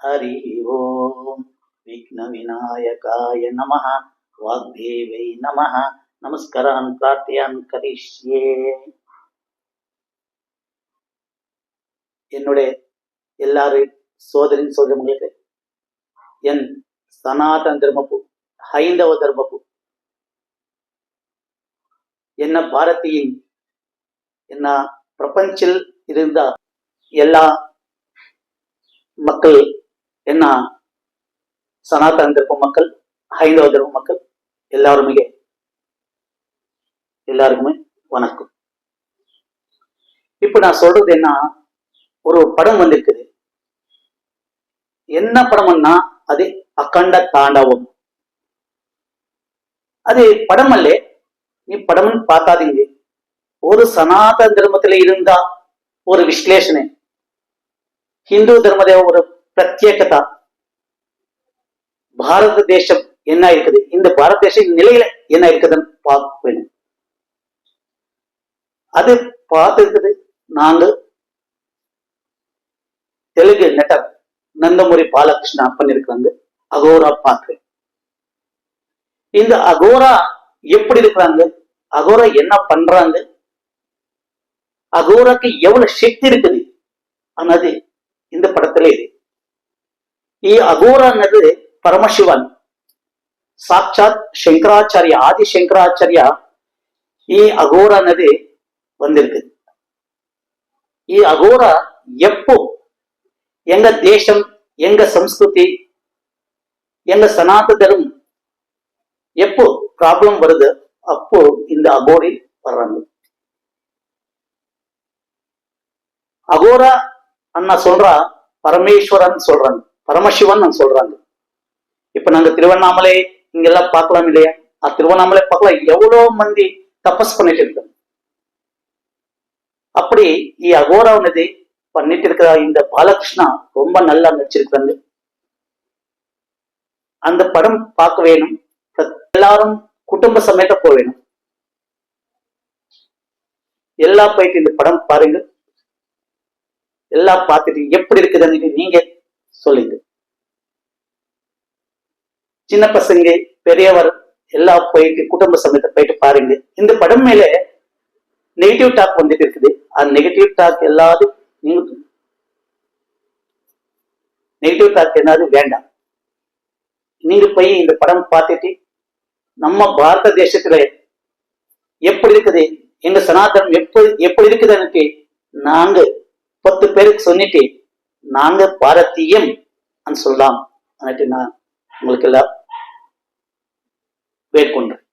हरि ओम विघ्न विनायकाय नमः वाग्देवै नमः நமஸ்காரம் பிரார்த்தியான் கரிஷ்யே. என்னுடைய எல்லாரும் சோதரிங்களுக்கு என் சனாதன தர்மப்பு ஹைந்தவ தர்மப்பு என்ன பாரதியின் என்ன பிரபஞ்சில் இருந்த எல்லா மக்கள் என்ன சனாதன தர்ம மக்கள் ஹைந்தவ தர்ம மக்கள் எல்லாருக்குமே வணக்கம். இப்ப நான் சொல்றது என்ன, ஒரு படம் வந்திருக்குது. என்ன படம்னா அது அகண்ட தாண்டவம். அது படம் அல்ல, நீ படம் பார்க்காதீங்க. ஒரு சனாதன தர்மத்தில இருந்தா ஒரு விஸ்லேஷனை, ஹிந்து தர்மதேவ ஒரு பிரத்யேகதா, பாரத தேசம் என்ன இருக்குது, இந்த பாரத தேச நிலையில என்ன இருக்குதுன்னு பார்க்க வேணும். அது பார்த்துருக்குது. நாங்கள் தெலுங்கு நெட்டர் நந்தமுரி பாலகிருஷ்ணா பண்ணிருக்காங்க. அகோரா பார்க்கிறேன். இந்த அகோரா எப்படி இருக்கிறாங்க, அகோரா என்ன பண்றாங்க, அகோராக்கு எவ்வளவு சக்தி இருக்குது அன்னது இந்த படத்துல இது. அகோரானது பரமசிவன் சாட்சாத் சங்கராச்சாரியா, ஆதி சங்கராச்சாரியா அகோரானது வந்திருக்கு. அகோரா எப்போ எங்க தேசம், எங்க சம்ஸ்கிருதி, எங்க சனாதன தர்மம் எப்போ ப்ராப்ளம் வருது, அப்போ இந்த அகோரி வர்றாங்க. அகோரா அண்ணா சொல்றா பரமேஸ்வரன் சொல்றாங்க, பரமசிவன் சொல்றாங்க. இப்ப நாங்க திருவண்ணாமலை இங்கெல்லாம் பார்க்கலாம் இல்லையா, திருவண்ணாமலை பார்க்கலாம், எவ்வளவு மந்தி தபஸ் பண்ணிட்டு இருக்காங்க. அப்படி அகோரானது பண்ணிட்டு இருக்கிற இந்த பாலகிருஷ்ணா ரொம்ப நல்லா நடிச்சிருக்காங்க. அந்த படம் பார்க்க வேணும், எல்லாரும் குடும்ப சமேத போக வேணும். எல்லாம் போயிட்டு இந்த படம் பாருங்க. எல்லாம் பார்த்துட்டு எப்படி இருக்குதுன்னு நீங்க சொல்லுங்க. சின்ன பசங்க பெரியவர் எல்லாம் போயிட்டு குடும்ப சமேத போயிட்டு பாருங்க. இந்த படம் மேல நெகட்டிவ் டாக் வந்துட்டு இருக்குது. அந்த நெகட்டிவ் டாக் எல்லாரும் நெகட்டிவ் டாக் என்னது வேண்டாம். நீங்க போய் இந்த படம் பார்த்துட்டு நம்ம பாரத தேசத்துல எப்படி இருக்குது, எங்க சனாதனம் எப்படி இருக்குதுன்னு நாங்க 10 பேருக்கு சொல்லிட்டு நாங்க பாரதியம் சொல்லலாம். நான் உங்களுக்கு எல்லாம் வெயிட் பண்றேன்.